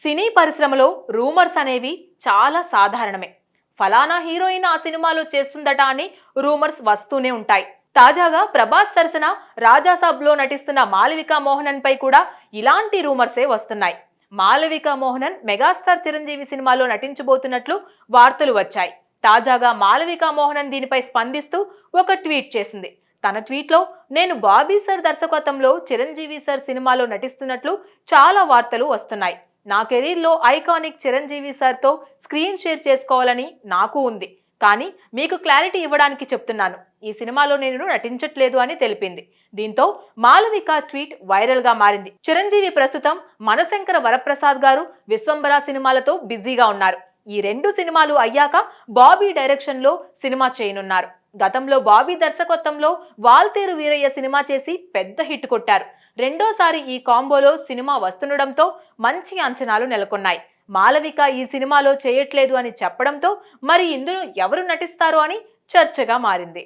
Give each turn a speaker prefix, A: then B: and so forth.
A: సినీ పరిశ్రమలో రూమర్స్ అనేవి చాలా సాధారణమే. ఫలానా హీరోయిన్ ఆ సినిమాలో చేస్తుందట అని రూమర్స్ వస్తూనే ఉంటాయి. తాజాగా ప్రభాస్ సరసన రాజాసాబ్లో నటిస్తున్న మాళవికా మోహనన్ పై కూడా ఇలాంటి రూమర్సే వస్తున్నాయి. మాళవికా మోహనన్ మెగాస్టార్ చిరంజీవి సినిమాలో నటించబోతున్నట్లు వార్తలు వచ్చాయి. తాజాగా మాళవికా మోహనన్ దీనిపై స్పందిస్తూ ఒక ట్వీట్ చేసింది. తన ట్వీట్లో, నేను బాబీ సర్ దర్శకత్వంలో చిరంజీవి సర్ సినిమాలో నటిస్తున్నట్లు చాలా వార్తలు వస్తున్నాయి. నా కెరీర్లో ఐకానిక్ చిరంజీవి సార్తో స్క్రీన్ షేర్ చేసుకోవాలని నాకు ఉంది. కానీ మీకు క్లారిటీ ఇవ్వడానికి చెప్తున్నాను, ఈ సినిమాలో నేను నటించట్లేదు అని తెలిపింది. దీంతో మాళవిక ట్వీట్ వైరల్ గా మారింది. చిరంజీవి ప్రస్తుతం మనశంకర వరప్రసాద్ గారు విశ్వంబర సినిమాలతో బిజీగా ఉన్నారు. ఈ రెండు సినిమాలు అయ్యాక బాబీ డైరెక్షన్ లో సినిమా చేయనున్నారు. గతంలో బాబీ దర్శకత్వంలో వాల్తేరు వీరయ్య సినిమా చేసి పెద్ద హిట్ కొట్టారు. రెండోసారి ఈ కాంబోలో సినిమా వస్తుండడంతో మంచి అంచనాలు నెలకొన్నాయి. మాళవిక ఈ సినిమాలో చేయట్లేదు అని చెప్పడంతో మరి ఇందులో ఎవరు నటిస్తారు అని చర్చగా మారింది.